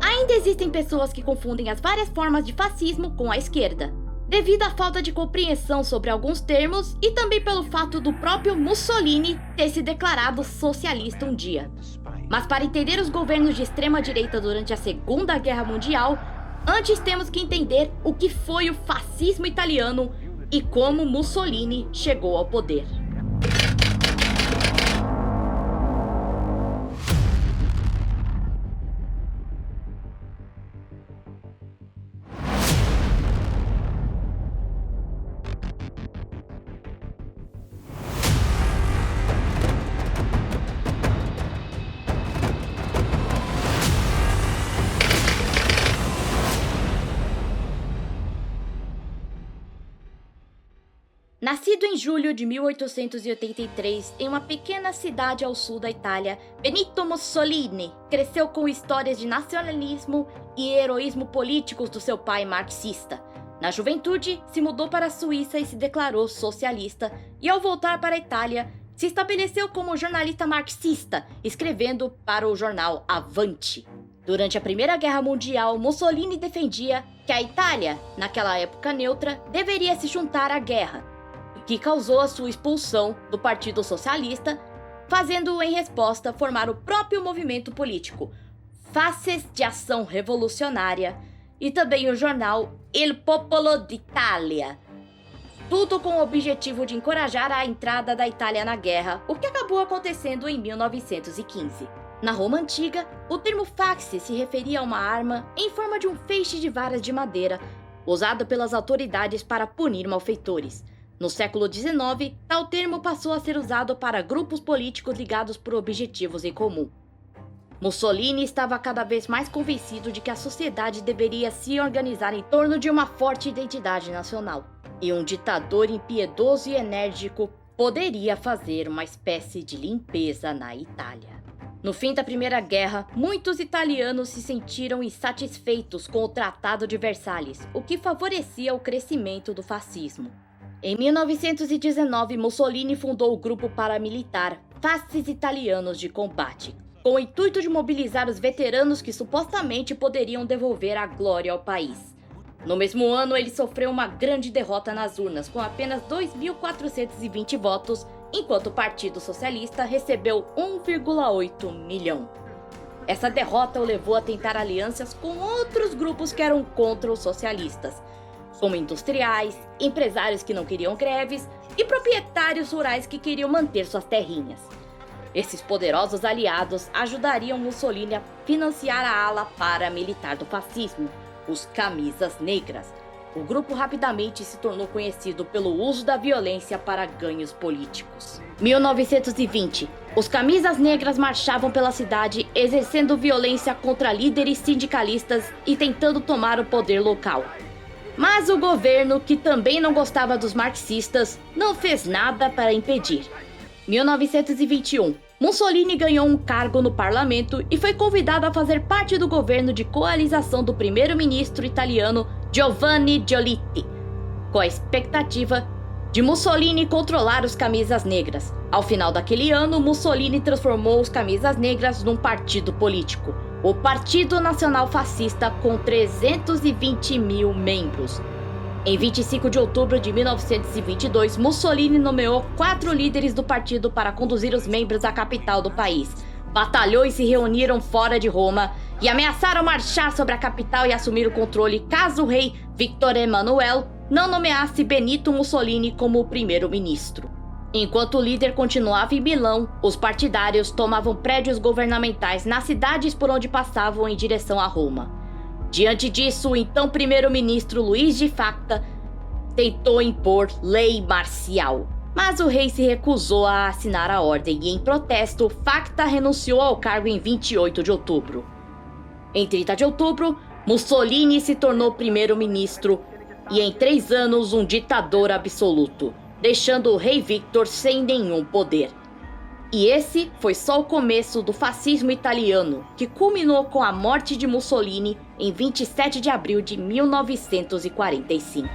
Ainda existem pessoas que confundem as várias formas de fascismo com a esquerda, devido à falta de compreensão sobre alguns termos e também pelo fato do próprio Mussolini ter se declarado socialista um dia. Mas para entender os governos de extrema-direita durante a Segunda Guerra Mundial, antes temos que entender o que foi o fascismo italiano e como Mussolini chegou ao poder. Nascido em julho de 1883 em uma pequena cidade ao sul da Itália, Benito Mussolini cresceu com histórias de nacionalismo e heroísmo políticos do seu pai marxista. Na juventude, se mudou para a Suíça e se declarou socialista, e ao voltar para a Itália, se estabeleceu como jornalista marxista, escrevendo para o jornal Avanti. Durante a Primeira Guerra Mundial, Mussolini defendia que a Itália, naquela época neutra, deveria se juntar à guerra, que causou a sua expulsão do Partido Socialista, fazendo-o em resposta formar o próprio movimento político, Faces de Ação Revolucionária, e também o jornal Il Popolo d'Italia, tudo com o objetivo de encorajar a entrada da Itália na guerra, o que acabou acontecendo em 1915. Na Roma Antiga, o termo faxe se referia a uma arma em forma de um feixe de varas de madeira, usado pelas autoridades para punir malfeitores. No século XIX, tal termo passou a ser usado para grupos políticos ligados por objetivos em comum. Mussolini estava cada vez mais convencido de que a sociedade deveria se organizar em torno de uma forte identidade nacional, e um ditador impiedoso e enérgico poderia fazer uma espécie de limpeza na Itália. No fim da Primeira Guerra, muitos italianos se sentiram insatisfeitos com o Tratado de Versalhes, o que favorecia o crescimento do fascismo. Em 1919, Mussolini fundou o grupo paramilitar Fasces Italianos de Combate, com o intuito de mobilizar os veteranos que supostamente poderiam devolver a glória ao país. No mesmo ano, ele sofreu uma grande derrota nas urnas, com apenas 2.420 votos, enquanto o Partido Socialista recebeu 1,8 milhão. Essa derrota o levou a tentar alianças com outros grupos que eram contra os socialistas, como industriais, empresários que não queriam greves e proprietários rurais que queriam manter suas terrinhas. Esses poderosos aliados ajudariam Mussolini a financiar a ala paramilitar do fascismo, os Camisas Negras. O grupo rapidamente se tornou conhecido pelo uso da violência para ganhos políticos. 1920. Os Camisas Negras marchavam pela cidade exercendo violência contra líderes sindicalistas e tentando tomar o poder local. Mas o governo, que também não gostava dos marxistas, não fez nada para impedir. 1921. Mussolini ganhou um cargo no parlamento e foi convidado a fazer parte do governo de coalização do primeiro-ministro italiano Giovanni Giolitti, com a expectativa de Mussolini controlar os Camisas Negras. Ao final daquele ano, Mussolini transformou os Camisas Negras num partido político, o Partido Nacional Fascista, com 320 mil membros. Em 25 de outubro de 1922, Mussolini nomeou 4 líderes do partido para conduzir os membros à capital do país. Batalhões se reuniram fora de Roma e ameaçaram marchar sobre a capital e assumir o controle caso o rei Victor Emanuel não nomeasse Benito Mussolini como o primeiro-ministro. Enquanto o líder continuava em Milão, os partidários tomavam prédios governamentais nas cidades por onde passavam em direção a Roma. Diante disso, o então primeiro-ministro Luiz de Facta tentou impor lei marcial, mas o rei se recusou a assinar a ordem e, em protesto, Facta renunciou ao cargo em 28 de outubro. Em 30 de outubro, Mussolini se tornou primeiro-ministro e, em 3 anos, um ditador absoluto, deixando o rei Victor sem nenhum poder. E esse foi só o começo do fascismo italiano, que culminou com a morte de Mussolini em 27 de abril de 1945.